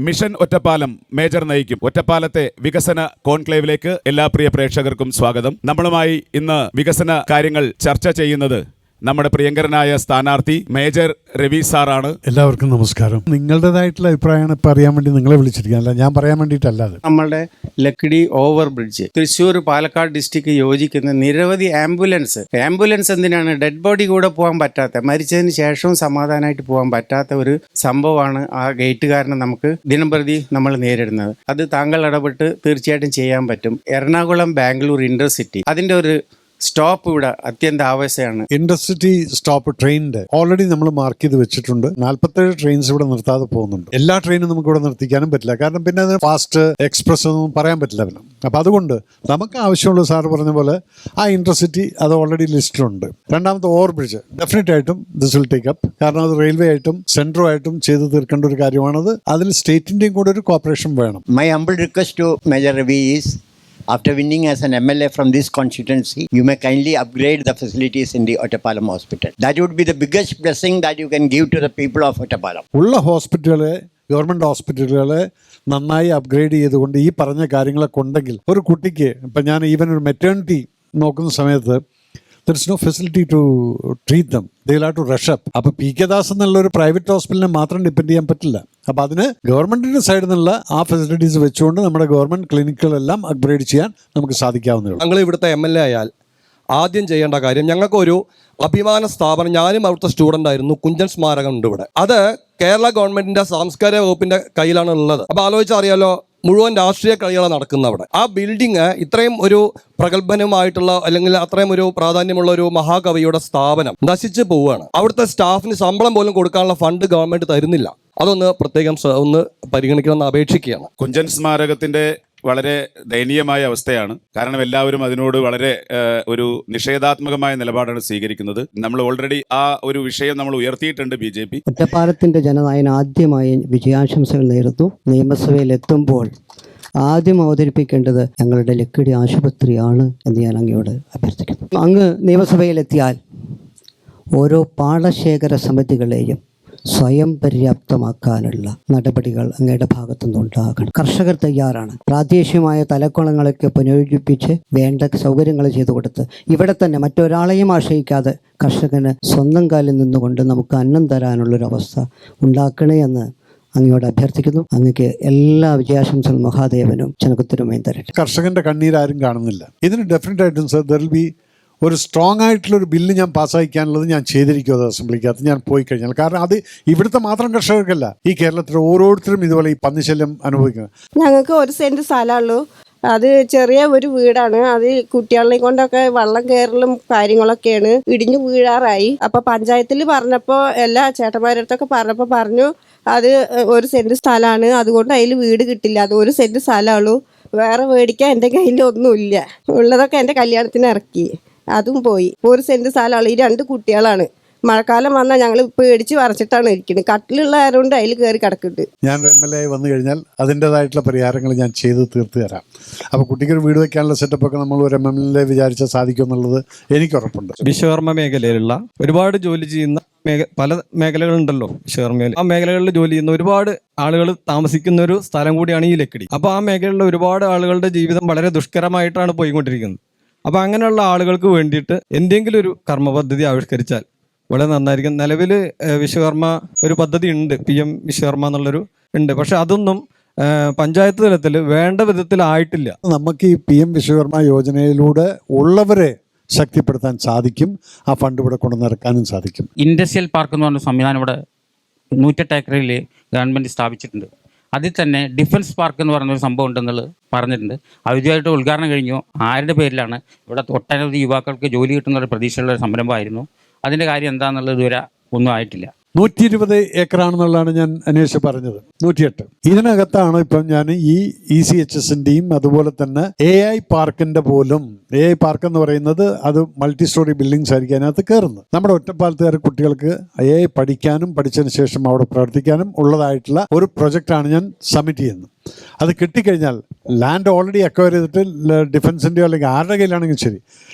Mission Ottapalam major നയിക്കും. ഒറ്റപ്പാലത്തെ വികസന കോൺക്ലേവിലേക്ക് എല്ലാ പ്രിയ പ്രേക്ഷകർക്കും സ്വാഗതം. നമ്മളുമായി ഇന്ന് വികസന കാര്യങ്ങൾ ചർച്ച ചെയ്യുന്നത് നമ്മുടെ പ്രിയങ്കരനായ സ്ഥാനാർത്ഥി മേജർ രവി സാറാണ്. എല്ലാവർക്കും നമസ്കാരം. നിങ്ങളുടേതായിട്ടുള്ള അഭിപ്രായമാണ് ഇപ്പം അറിയാൻ വേണ്ടി നിങ്ങളെ വിളിച്ചിരിക്കുക, ഞാൻ പറയാൻ വേണ്ടിയിട്ടല്ലാതെ. നമ്മളുടെ Lakkidi over bridge Thrissur Palakkad district യോജിക്കുന്ന നിരവധി ആംബുലൻസ് എന്തിനാണ് ഡെഡ് ബോഡി കൂടെ പോകാൻ പറ്റാത്ത, മരിച്ചതിന് ശേഷവും സമാധാനമായിട്ട് പോകാൻ പറ്റാത്ത ഒരു സംഭവമാണ് ആ ഗേറ്റ് കാരണം നമുക്ക് ദിനംപ്രതി നമ്മൾ നേരിടുന്നത്. അത് താങ്കൾ ഇടപെട്ട് തീർച്ചയായിട്ടും ചെയ്യാൻ പറ്റും. എറണാകുളം ബാംഗ്ലൂർ ഇന്റർസിറ്റി അതിൻ്റെ ഒരു സ്റ്റോപ്പ് ഇവിടെ അത്യന്തം ആവശ്യമാണ്. ഇന്റർസിറ്റി സ്റ്റോപ്പ് ട്രെയിനിന്റെ ഓൾറെഡി നമ്മൾ മാർക്ക് ചെയ്ത് വെച്ചിട്ടുണ്ട്. 47 ട്രെയിൻസ് ഇവിടെ നിർത്താതെ പോകുന്നുണ്ട്. എല്ലാ ട്രെയിനും നമുക്ക് ഇവിടെ നിർത്തിക്കാനും പറ്റില്ല, കാരണം പിന്നെ അത് ഫാസ്റ്റ് എക്സ്പ്രസ് ഒന്നും പറയാൻ പറ്റില്ല. അപ്പം അതുകൊണ്ട് നമുക്ക് ആവശ്യമുള്ള സാർ പറഞ്ഞ പോലെ ആ ഇന്റർസിറ്റി അത് ഓൾറെഡി ലിസ്റ്റിലുണ്ട്. രണ്ടാമത്തെ ഓവർ ബ്രിഡ്ജ് ഡെഫിനറ്റ് ആയിട്ടും ദിസ് വിൽ ടേക്ക് അപ്പ്, കാരണം അത് റെയിൽവേ ആയിട്ടും സെൻട്രോ ആയിട്ടും ചെയ്ത് തീർക്കേണ്ട ഒരു കാര്യമാണത്. അതിൽ സ്റ്റേറ്റിന്റെയും കൂടെ ഒരു കോപ്പറേഷൻ വേണം. My humble request to Major Ravi is, after winning as an MLA from this constituency, you may kindly upgrade the facilities in the Ottapalam Hospital. That would be the biggest blessing that you can give to the people of Ottapalam. ഉള്ള ഹോസ്പിറ്റലുകളെ, government ഹോസ്പിറ്റലുകളെ നന്നായി upgrade ചെയ്തുകൊണ്ട് ഈ പറഞ്ഞ കാര്യങ്ങളൊക്കെ ഉണ്ടെങ്കിൽ ഒരു കുട്ടിക്ക്, ഇപ്പം ഞാൻ ഈവൻ ഒരു മെറ്റേണിറ്റി നോക്കുന്ന സമയത്ത് there is no facility to treat them. They will have to rush up. അപ്പോൾ പി കെ ദാസ് എന്നുള്ള ഒരു പ്രൈവറ്റ് ഹോസ്പിറ്റലിനെ മാത്രം ഡിപ്പെൻഡ് ചെയ്യാൻ പറ്റില്ല. അപ്പോൾ അതിന് ഗവൺമെൻറ്റിൻ്റെ സൈഡിൽ നിന്നുള്ള ആ ഫെസിലിറ്റീസ് വെച്ചുകൊണ്ട് നമ്മുടെ ഗവൺമെൻറ് ക്ലിനിക്കുകളെല്ലാം അപ്ഗ്രേഡ് ചെയ്യാൻ നമുക്ക് സാധിക്കാവുന്നതാണ്. ഞങ്ങൾ ഇവിടുത്തെ MLA ആയാൽ ആദ്യം ചെയ്യേണ്ട കാര്യം, ഞങ്ങൾക്കൊരു അഭിമാന സ്ഥാപനം, ഞാനും അവിടുത്തെ സ്റ്റുഡൻ്റ് ആയിരുന്നു, കുഞ്ചൻ സ്മാരകം ഉണ്ട് ഇവിടെ. അത് കേരള ഗവൺമെൻറ്റിൻ്റെ സാംസ്കാരിക വകുപ്പിൻ്റെ കയ്യിലാണ് ഉള്ളത്. അപ്പോൾ ആലോചിച്ചാൽ അറിയാലോ, മുഴുവൻ രാഷ്ട്രീയ കളികളാണ് നടക്കുന്നത് അവിടെ. ആ ബിൽഡിങ് ഇത്രയും ഒരു പ്രഗത്ഭനുമായിട്ടുള്ള അല്ലെങ്കിൽ അത്രയും ഒരു പ്രാധാന്യമുള്ള ഒരു മഹാകവിയുടെ സ്ഥാപനം നശിച്ചു പോവുകയാണ്. അവിടുത്തെ സ്റ്റാഫിന് ശമ്പളം പോലും കൊടുക്കാനുള്ള ഫണ്ട് ഗവൺമെന്റ് തരുന്നില്ല. അതൊന്ന് പ്രത്യേകം ഒന്ന് പരിഗണിക്കണമെന്ന് അപേക്ഷിക്കുകയാണ്. കുഞ്ചൻ സ്മാരകത്തിന്റെ വളരെ ദയനീയമായ അവസ്ഥയാണ്. കാരണം എല്ലാവരും അതിനോട് വളരെ ഒരു നിഷേധാത്മകമായ നിലപാടാണ് സ്വീകരിക്കുന്നത്. നമ്മൾ ഓൾറെഡി ആ ഒരു വിഷയം നമ്മൾ ഉയർത്തിയിട്ടുണ്ട്. BJP ഒറ്റപ്പാലത്തിന്റെ ജനനായകന് ആദ്യമായി വിജയാശംസകൾ നേരുന്നു. നിയമസഭയിൽ എത്തുമ്പോൾ ആദ്യം അവതരിപ്പിക്കേണ്ടത് ഞങ്ങളുടെ ലക്കിടി ആശുപത്രിയാണ് എന്ന് ഞാൻ അങ്ങയോട് അഭ്യർത്ഥിക്കുന്നു. അങ്ങ് നിയമസഭയിലെത്തിയാൽ ഓരോ പാടശേഖര സമിതികളെയും സ്വയം പര്യാപ്തമാക്കാനുള്ള നടപടികൾ അങ്ങയുടെ ഭാഗത്തുനിന്ന് ഉണ്ടാകണം. കർഷകർ തയ്യാറാണ്. പ്രാദേശികമായ തലക്കുളങ്ങളൊക്കെ പുനരുജ്ജീവിപ്പിച്ച് വേണ്ട സൗകര്യങ്ങൾ ചെയ്തു കൊടുത്ത് ഇവിടെ തന്നെ മറ്റൊരാളെയും ആശ്രയിക്കാതെ കർഷകന് സ്വന്തം കാലിൽ നിന്നുകൊണ്ട് നമുക്ക് അന്നം തരാനുള്ളൊരവസ്ഥ ഉണ്ടാക്കണേ എന്ന് അങ്ങയോട് അഭ്യർത്ഥിക്കുന്നു. അങ്ങക്ക് എല്ലാ വിജയാശംസകളും മഹാദേവനും ജനകുത്തിനുമേയും തരട്ടെ. കർഷകന്റെ കണ്ണീരാരും കാണുന്നില്ല. ഇതിന് ഡെഫിനറ്റ് ആയിട്ടും സർ ദർ വിൽ ബി ഒരു സ്ട്രോങ് ആയിട്ടുള്ളൊരു ബില്ല് ഞാൻ പാസ്സാക്കാനുള്ളത് ഞാൻ ചെയ്തിരിക്കും അത് അസംബ്ലിക്കകത്ത് ഞാൻ പോയി കഴിഞ്ഞാൽ. കാരണം അത് ഇവിടുത്തെ മാത്രം കർഷകർക്കല്ല, ഈ കേരളത്തിൽ ഓരോരുത്തരും ഇതുപോലെ ഈ പന്നിശല്യം അനുഭവിക്കുന്നത്. ഞങ്ങൾക്ക് 1 സെന്റ് സ്ഥലമുള്ളൂ. അത് ചെറിയ ഒരു വീടാണ്. അത് കുട്ടികളെയും കൊണ്ടൊക്കെ വെള്ളം കയറലും കാര്യങ്ങളൊക്കെയാണ്. ഇടിഞ്ഞു വീഴാറായി. അപ്പോൾ പഞ്ചായത്തിൽ പറഞ്ഞപ്പോൾ എല്ലാ ചേട്ടന്മാരുടെ അടുത്തൊക്കെ പറഞ്ഞപ്പോൾ പറഞ്ഞു അത് 1 സെന്റ് സ്ഥലമാണ്, അതുകൊണ്ട് അതിൽ വീട് കിട്ടില്ല. അത് 1 സെന്റ് സ്ഥലമുള്ളൂ, വേറെ മേടിക്കാൻ എൻ്റെ കയ്യിൽ ഒന്നുമില്ല. ഉള്ളതൊക്കെ എൻ്റെ കല്യാണത്തിന് ഇറക്കി, അതും പോയി. 1 സെന്റ് സ്ഥലമുള്ളൂ. ഈ 2 കുട്ടികളാണ്. മഴക്കാലം വന്നാൽ ഞങ്ങൾ പേടിച്ച് വരച്ചിട്ടാണ് ഇരിക്കുന്നത്. കട്ടിലുള്ള ആയതുകൊണ്ട് അതിൽ കയറി കിടക്കുന്നുണ്ട്. ഞാൻ MLA ആയി വന്നു കഴിഞ്ഞാൽ അതിൻ്റെതായിട്ടുള്ള പരിഹാരങ്ങൾ ഞാൻ ചെയ്ത് തീർത്ത് തരാം. അപ്പോൾ കുട്ടിക്കൊരു വീട് വയ്ക്കാനുള്ള സെറ്റപ്പൊക്കെ നമ്മൾ ഒരു MLA വിചാരിച്ചാൽ സാധിക്കും എന്നുള്ളത് എനിക്ക് ഉറപ്പുണ്ട്. വിശ്വകർമ്മ മേഖലയിലുള്ള ഒരുപാട് ജോലി ചെയ്യുന്ന പല മേഖലകളുണ്ടല്ലോ വിശ്വകർമ്മയിൽ. ആ മേഖലകളിൽ ജോലി ചെയ്യുന്ന ഒരുപാട് ആളുകൾ താമസിക്കുന്ന ഒരു സ്ഥലം കൂടിയാണ് ഈ ലക്കിടി. അപ്പോൾ ആ മേഖലയിലുള്ള ഒരുപാട് ആളുകളുടെ ജീവിതം വളരെ ദുഷ്കരമായിട്ടാണ് പോയിക്കൊണ്ടിരിക്കുന്നത്. അപ്പോൾ അങ്ങനെയുള്ള ആളുകൾക്ക് വേണ്ടിയിട്ട് എന്തെങ്കിലും ഒരു കർമ്മ പദ്ധതി ആവിഷ്കരിച്ചാൽ വളരെ നന്നായിരിക്കും. നിലവിൽ വിശ്വകർമ്മ ഒരു പദ്ധതി ഉണ്ട്, PM വിശ്വകർമ്മ എന്നുള്ളൊരു ഉണ്ട്. പക്ഷെ അതൊന്നും പഞ്ചായത്ത് തലത്തിൽ വേണ്ട വിധത്തിലായിട്ടില്ല. നമുക്ക് ഈ PM വിശ്വകർമ്മ യോജനയിലൂടെ ഉള്ളവരെ ശക്തിപ്പെടുത്താൻ സാധിക്കും. ആ ഫണ്ട് ഇവിടെ കൊണ്ടുനിറക്കാനും സാധിക്കും. ഇൻഡസ്ട്രിയൽ പാർക്ക് എന്ന് പറഞ്ഞ സംവിധാനം ഇവിടെ 108 ഏക്കറിൽ ഗവൺമെൻറ് സ്ഥാപിച്ചിട്ടുണ്ട്. അതിൽ തന്നെ ഡിഫൻസ് പാർക്ക് എന്ന് പറഞ്ഞൊരു സംഭവം ഉണ്ടെന്നുള്ളത് പറഞ്ഞിട്ടുണ്ട്. ഔദ്യോഗികമായിട്ട് ഉദ്ഘാടനം കഴിഞ്ഞു. ആരുടെ പേരിലാണ് ഇവിടെ ഒട്ടനവധി യുവാക്കൾക്ക് ജോലി കിട്ടുന്ന ഒരു പ്രതീക്ഷയുള്ള ഒരു സംരംഭമായിരുന്നു. അതിൻ്റെ കാര്യം എന്താണെന്നുള്ളത് ഇതുവരെ ഒന്നും ആയിട്ടില്ല. 120 ഏക്കറാണെന്നുള്ളതാണ് ഞാൻ അന്വേഷിച്ച് പറഞ്ഞത്. 108 ഇതിനകത്താണ് ഇപ്പം ഞാൻ ഈ ECHSൻ്റെയും അതുപോലെ തന്നെ AI പാർക്കിൻ്റെ പോലും. AI പാർക്ക് എന്ന് പറയുന്നത് അത് മൾട്ടി സ്റ്റോറി ബിൽഡിങ്സ് ആയിരിക്കും അതിനകത്ത് കയറുന്നത്. നമ്മുടെ ഒറ്റപ്പാലത്തുകാരെ കുട്ടികൾക്ക് AI പഠിക്കാനും പഠിച്ചതിന് ശേഷം അവിടെ പ്രവർത്തിക്കാനും ഉള്ളതായിട്ടുള്ള ഒരു പ്രൊജക്റ്റാണ് ഞാൻ സബ്മിറ്റ് ചെയ്യുന്നത്. അത് കിട്ടിക്കഴിഞ്ഞാൽ ലാൻഡ് ഓൾറെഡി അക്വയർ ചെയ്തിട്ട് ഡിഫൻസിൻ്റെയോ അല്ലെങ്കിൽ ആരുടെ കയ്യിലാണെങ്കിൽ ശരി,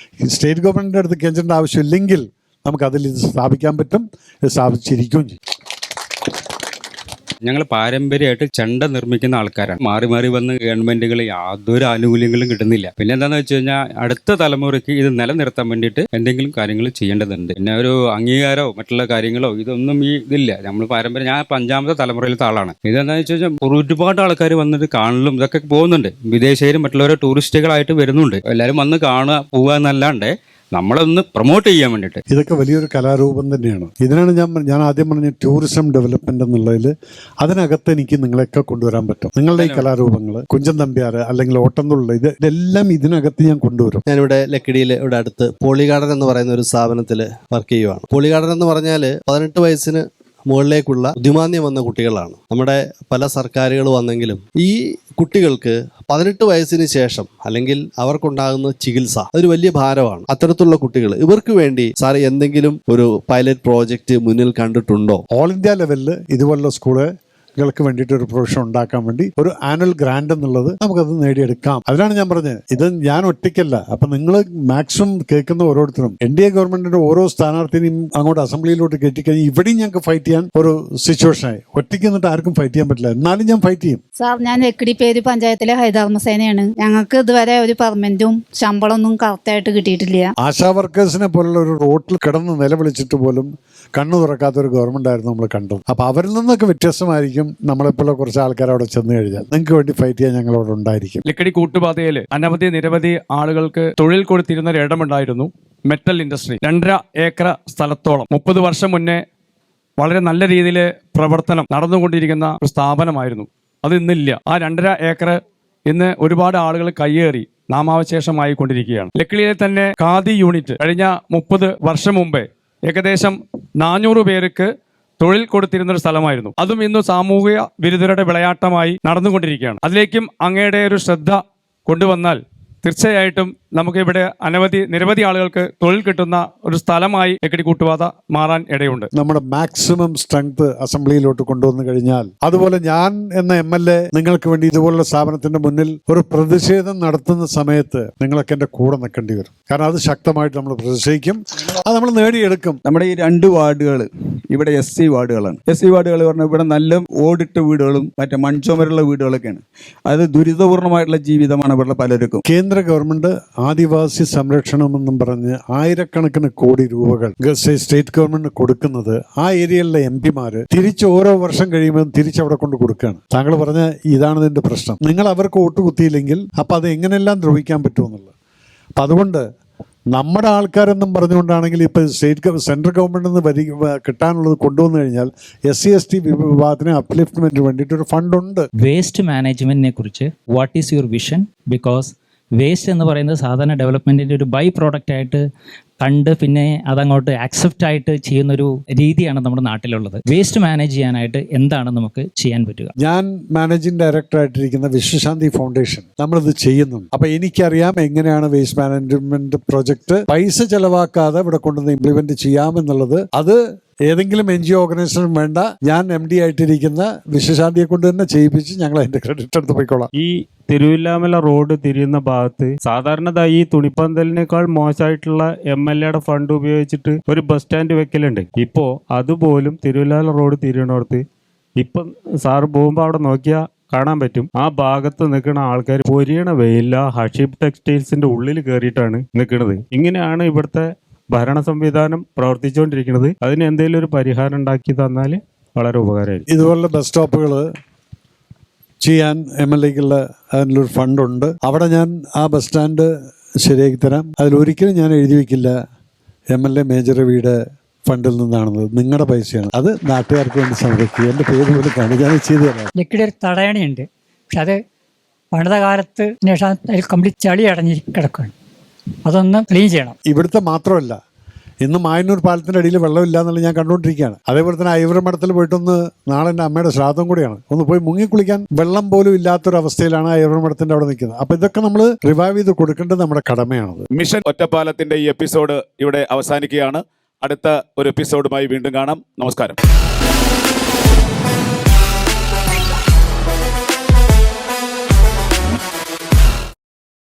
സ്റ്റേറ്റ് ഗവൺമെൻറ്റിൻ്റെ അടുത്ത് കെഞ്ചേണ്ട ആവശ്യമില്ലെങ്കിൽ നമുക്കതിൽ ഇത് സ്ഥാപിക്കാൻ പറ്റും. ഇത് സ്ഥാപിച്ചിരിക്കുകയും ചെയ്യും. ഞങ്ങൾ പാരമ്പര്യമായിട്ട് ചെണ്ട നിർമ്മിക്കുന്ന ആൾക്കാരാണ്. മാറി മാറി വന്ന് ഗവൺമെന്റുകൾ യാതൊരു ആനുകൂല്യങ്ങളും കിട്ടുന്നില്ല. പിന്നെ എന്താണെന്ന് വെച്ച് കഴിഞ്ഞാൽ അടുത്ത തലമുറയ്ക്ക് ഇത് നിലനിർത്താൻ വേണ്ടിയിട്ട് എന്തെങ്കിലും കാര്യങ്ങൾ ചെയ്യേണ്ടതുണ്ട്. പിന്നെ ഒരു അംഗീകാരമോ മറ്റുള്ള കാര്യങ്ങളോ ഇതൊന്നും ഇതില്ല. നമ്മൾ പാരമ്പര്യം, ഞാൻ 5ാമത്തെ തലമുറയിലത്തെ ആളാണ്. ഇതെന്താണെന്ന് വെച്ച് കഴിഞ്ഞാൽ ഒരുപാട് ആൾക്കാർ വന്നിട്ട് കാണലും ഇതൊക്കെ പോകുന്നുണ്ട്. വിദേശീയരും മറ്റുള്ളവരെ ടൂറിസ്റ്റുകളായിട്ട് വരുന്നുണ്ട്. എല്ലാവരും വന്ന് കാണുക പോവുക എന്നല്ലാണ്ട് നമ്മളൊന്ന് പ്രൊമോട്ട് ചെയ്യാൻ വേണ്ടിയിട്ട്. ഇതൊക്കെ വലിയൊരു കലാരൂപം തന്നെയാണ്. ഇതിനാണ് ഞാൻ ആദ്യം പറഞ്ഞ ടൂറിസം ഡെവലപ്മെന്റ് എന്നുള്ളതിൽ അതിനകത്ത് എനിക്ക് നിങ്ങളെയൊക്കെ കൊണ്ടുവരാൻ പറ്റും. നിങ്ങളുടെ ഈ കലാരൂപങ്ങൾ, കുഞ്ചൻ നമ്പ്യാർ അല്ലെങ്കിൽ ഓട്ടംതുള്ള, ഇതെല്ലാം ഇതിനകത്ത് ഞാൻ കൊണ്ടുവരും. ഞാനിവിടെ ലക്കിടിയിൽ ഇവിടെ അടുത്ത് പോളിഗാർഡൻ എന്ന് പറയുന്ന ഒരു സ്ഥാപനത്തിൽ വർക്ക് ചെയ്യുവാണ്. പോളിഗാർഡൻ എന്ന് പറഞ്ഞാൽ 18 വയസ്സിന് മുകളിലേക്കുള്ള ബുദ്ധിമാന്യം വന്ന കുട്ടികളാണ്. നമ്മുടെ പല സർക്കാരുകൾ വന്നെങ്കിലും ഈ കുട്ടികൾക്ക് 18 വയസ്സിന് ശേഷം അല്ലെങ്കിൽ അവർക്കുണ്ടാകുന്ന ചികിത്സ അതൊരു വലിയ ഭാരമാണ്. അത്തരത്തിലുള്ള കുട്ടികൾ, ഇവർക്ക് വേണ്ടി സാർ എന്തെങ്കിലും ഒരു പൈലറ്റ് പ്രോജക്റ്റ് മുന്നിൽ കണ്ടിട്ടുണ്ടോ? ഓൾ ഇന്ത്യ ലെവലിൽ ഇതുപോലുള്ള സ്കൂളുകൾക്ക് വേണ്ടിയിട്ട് ഒരു പ്രൊവിഷൻ ഉണ്ടാക്കാൻ വേണ്ടി ഒരു ആനുവൽ ഗ്രാന്റ് എന്നുള്ളത് നമുക്കത് നേടിയെടുക്കാം. അതിനാണ് ഞാൻ പറഞ്ഞത്, ഇത് ഞാൻ ഒറ്റയ്ക്കല്ല. അപ്പൊ നിങ്ങൾ മാക്സിമം കേൾക്കുന്ന ഓരോരുത്തരും NDA ഗവൺമെന്റിന്റെ ഓരോ സ്ഥാനാർത്ഥിനെയും അങ്ങോട്ട് അസംബ്ലിയിലോട്ട് കയറ്റിക്കഴിഞ്ഞാൽ ഇവിടെയും ഞങ്ങൾക്ക് ഫൈറ്റ് ചെയ്യാൻ ഒരു സിറ്റുവേഷനായി. ഒറ്റയ്ക്ക് എന്നിട്ട് ആർക്കും ഫൈറ്റ് ചെയ്യാൻ പറ്റില്ല. എന്നാലും ഞാൻ ഫൈറ്റ് ചെയ്യും. സാർ, ഞാൻ ലക്കിടി പേര് പഞ്ചായത്തിലെ ഹൈദർമസേനയാണ്. ഞങ്ങൾക്ക് ഇതുവരെ ഒരു പെർമനന്റും ശമ്പളമൊന്നും കറക്റ്റായിട്ട് കിട്ടിയിട്ടില്ല. ആശാ വർക്കേഴ്സിനെ പോലുള്ള ഒരു റോട്ടിൽ കിടന്ന് നിലവിളിച്ചിട്ട് പോലും കണ്ണു തുറക്കാത്ത ഒരു ഗവൺമെന്റ് ആയിരുന്നു നമ്മൾ കണ്ടത്. അപ്പൊ അവരിൽ നിന്നൊക്കെ വ്യത്യസ്തമായിരിക്കും നമ്മളെപ്പോലെ കുറച്ച് ആൾക്കാർ അവിടെ ചെന്ന് കഴിഞ്ഞാൽ. നിങ്ങൾക്ക് വേണ്ടി ഫൈറ്റ് ചെയ്യാൻ ഞങ്ങൾ അവിടെ ഉണ്ടായിരിക്കും. ലക്കിടി കൂട്ടുപാതയിൽ നിരവധി ആളുകൾക്ക് തൊഴിൽ കൊടുത്തിരുന്ന ഒരു ഇടമുണ്ടായിരുന്നു. മെറ്റൽ ഇൻഡസ്ട്രി 2.5 ഏക്കർ സ്ഥലത്തോളം 30 വർഷം മുന്നേ വളരെ നല്ല രീതിയിൽ പ്രവർത്തനം നടന്നുകൊണ്ടിരിക്കുന്ന ഒരു സ്ഥാപനമായിരുന്നു. അത് ഇന്നില്ല. ആ 2.5 ഏക്കർ ഇന്ന് ഒരുപാട് ആളുകൾ കയ്യേറി നാമാവശേഷമായി കൊണ്ടിരിക്കുകയാണ്. ലക്കിടിയിലെ തന്നെ ഖാദി യൂണിറ്റ് കഴിഞ്ഞ 30 വർഷം മുമ്പേ ഏകദേശം 400 പേർക്ക് തൊഴിൽ കൊടുത്തിരുന്ന ഒരു സ്ഥലമായിരുന്നു. അതും ഇന്ന് സാമൂഹിക വിരുദ്ധരുടെ വിളയാട്ടമായി നടന്നുകൊണ്ടിരിക്കുകയാണ്. അതിലേക്കും അങ്ങയുടെ ഒരു ശ്രദ്ധ കൊണ്ടുവന്നാൽ തീർച്ചയായിട്ടും നമുക്ക് ഇവിടെ നിരവധി ആളുകൾക്ക് തൊഴിൽ കിട്ടുന്ന ഒരു സ്ഥലമായി ലക്കിടി കൂട്ടുപാത മാറാൻ ഇടയുണ്ട്. നമ്മുടെ മാക്സിമം സ്ട്രെങ്ത് അസംബ്ലിയിലോട്ട് കൊണ്ടുവന്നു കഴിഞ്ഞാൽ, അതുപോലെ ഞാൻ എന്ന MLA നിങ്ങൾക്ക് വേണ്ടി ഇതുപോലുള്ള സ്ഥാപനത്തിന്റെ മുന്നിൽ ഒരു പ്രതിഷേധം നടത്തുന്ന സമയത്ത് നിങ്ങളൊക്കെ എന്റെ കൂടെ നിൽക്കേണ്ടി വരും. കാരണം അത് ശക്തമായിട്ട് നമ്മൾ പ്രതിഷേധിക്കും, അത് നമ്മൾ നേടിയെടുക്കും. നമ്മുടെ ഈ 2 വാർഡുകൾ ഇവിടെ SC വാർഡുകളാണ്. SC വാർഡുകൾ പറഞ്ഞാൽ ഇവിടെ നല്ല ഓടിട്ട വീടുകളും മറ്റേ മൺചുമരുള്ള വീടുകളൊക്കെയാണ്. അത് ദുരിതപൂർണമായിട്ടുള്ള ജീവിതമാണ് ഇവിടെ പലർക്കും. കേന്ദ്ര ഗവൺമെന്റ് ആദിവാസി സംരക്ഷണം എന്നും പറഞ്ഞ് ആയിരക്കണക്കിന് കോടി രൂപകൾ സ്റ്റേറ്റ് ഗവൺമെന്റ് കൊടുക്കുന്നത് ആ ഏരിയയിലെ MP-മാര് തിരിച്ച് ഓരോ വർഷം കഴിയുമ്പോൾ തിരിച്ചവിടെ കൊണ്ട് കൊടുക്കുകയാണ്. താങ്കൾ പറഞ്ഞ ഇതാണ് ഇതിന്റെ പ്രശ്നം. നിങ്ങൾ അവർക്ക് വോട്ട് കുത്തിയില്ലെങ്കിൽ അപ്പൊ അത് എങ്ങനെയെല്ലാം ദ്രോഹിക്കാൻ പറ്റുമെന്നുള്ളത്. അപ്പൊ അതുകൊണ്ട് നമ്മുടെ ആൾക്കാരെന്നും പറഞ്ഞുകൊണ്ടാണെങ്കിൽ ഇപ്പൊ സെൻട്രൽ ഗവൺമെന്റ് നിന്ന് കിട്ടാനുള്ളത് കൊണ്ടുവന്നു കഴിഞ്ഞാൽ SC/ST വിഭാഗത്തിന് അപ്ലിഫ്റ്റ്മെന്റിന് വേണ്ടിയിട്ട് ഒരു ഫണ്ട് ഉണ്ട്. വേസ്റ്റ് മാനേജ്മെന്റിനെ കുറിച്ച് what is your vision? Because waste എന്ന് പറയുന്നത് സാധാരണ ഡെവലപ്മെൻറ്റിൻ്റെ ഒരു ബൈ പ്രോഡക്റ്റ് ആയിട്ട് കണ്ട് പിന്നെ അതങ്ങോട്ട് ആക്സെപ്റ്റ് ആയിട്ട് ചെയ്യുന്നൊരു രീതിയാണ് നമ്മുടെ നാട്ടിലുള്ളത്. വേസ്റ്റ് മാനേജ് ചെയ്യാനായിട്ട് എന്താണ് നമുക്ക് ചെയ്യാൻ പറ്റുക? ഞാൻ മാനേജിംഗ് ഡയറക്ടർ ആയിട്ടിരിക്കുന്ന വിശ്വശാന്തി ഫൗണ്ടേഷൻ നമ്മളിത് ചെയ്യുന്നു. അപ്പൊ എനിക്കറിയാം എങ്ങനെയാണ് വേസ്റ്റ് മാനേജ്മെന്റ് പ്രോജക്റ്റ് പൈസ ചെലവാക്കാതെ ഇവിടെ കൊണ്ടുവന്ന് ഇംപ്ലിമെന്റ് ചെയ്യാമെന്നുള്ളത്. അത് ഏതെങ്കിലും NGO ഓർഗനൈസേഷൻ വേണ്ട, ഞാൻ MD ആയിട്ടിരിക്കുന്ന വിശ്വശാന്തിയെ കൊണ്ട് തന്നെ ചെയ്യിപ്പിച്ച് ഞങ്ങൾ അതിന്റെ ക്രെഡിറ്റ് എടുത്ത് പോയിക്കോളാം. ഈ തിരുവില്ലാമല റോഡ് തിരിയുന്ന ഭാഗത്ത് സാധാരണ ഈ തുണിപ്പന്തലിനേക്കാൾ മോശമായിട്ടുള്ള MLA ഫണ്ട് ഉപയോഗിച്ചിട്ട് ഒരു ബസ് സ്റ്റാൻഡ് വെക്കലുണ്ട്. ഇപ്പോ അതുപോലും തിരുവില്ലാമല റോഡ് തിരിയണോടത്ത് ഇപ്പം സാറ് പോകുമ്പോൾ അവിടെ നോക്കിയാൽ കാണാൻ പറ്റും. ആ ഭാഗത്ത് നിൽക്കുന്ന ആൾക്കാർ പൊരിയണ വെയില്ല ഹഷീബ് ടെക്സ്റ്റൈൽസിന്റെ ഉള്ളിൽ കയറിയിട്ടാണ് നിൽക്കുന്നത്. ഇങ്ങനെയാണ് ഇവിടുത്തെ ഭരണ സംവിധാനം പ്രവർത്തിച്ചുകൊണ്ടിരിക്കുന്നത്. അതിന് എന്തെങ്കിലും ഒരു പരിഹാരം ഉണ്ടാക്കി തന്നാൽ വളരെ ഉപകാരമായിരിക്കും. ഇതുപോലുള്ള ബസ് സ്റ്റോപ്പുകൾ ചെയ്യാൻ MLAക്കുള്ള അതിനൊരു ഫണ്ടുണ്ട്. അവിടെ ഞാൻ ആ ബസ് സ്റ്റാൻഡ് ശരിയാക്കി തരാം. അതിലൊരിക്കലും ഞാൻ എഴുതി വയ്ക്കില്ല MLA മേജർ രവിയുടെ ഫണ്ടിൽ നിന്നാണെന്നത്. നിങ്ങളുടെ പൈസയാണ്. അത് നാട്ടുകാർക്ക് വേണ്ടി സംരക്ഷിക്കുക. എൻ്റെ പേര് പോലും കാണുക ഞാൻ ചെയ്തു തരാം. ലക്കിടി ഒരു തടയണയുണ്ട്, പക്ഷെ അത് പണിത കാലത്ത് അതിൽ കംപ്ലീറ്റ് ചളി അടഞ്ഞി കിടക്കുകയാണ്. അതൊന്ന് ക്ലീൻ ചെയ്യണം. ഇവിടുത്തെ മാത്രമല്ല, ഇന്ന് മായന്നൂർ പാലത്തിൻ്റെ അടിയിൽ വെള്ളമില്ല എന്നുള്ളത് ഞാൻ കണ്ടുകൊണ്ടിരിക്കുകയാണ്. അതേപോലെ തന്നെ ഐവർ മഠത്തിൽ പോയിട്ടൊന്ന് നാളെ എൻ്റെ അമ്മയുടെ ശ്രാദ്ധം കൂടിയാണ്, ഒന്ന് പോയി മുങ്ങിക്കുളിക്കാൻ വെള്ളം പോലും ഇല്ലാത്തൊരവസ്ഥയിലാണ് ഐവർ മഠത്തിൻ്റെ അവിടെ നിൽക്കുന്നത്. അപ്പോൾ ഇതൊക്കെ നമ്മൾ റിവൈവ് ചെയ്ത് കൊടുക്കേണ്ടത് നമ്മുടെ കടമയാണത്. മിഷൻ ഒറ്റപ്പാലത്തിൻ്റെ ഈ എപ്പിസോഡ് ഇവിടെ അവസാനിക്കുകയാണ്. അടുത്ത ഒരു എപ്പിസോഡുമായി വീണ്ടും കാണാം. നമസ്കാരം.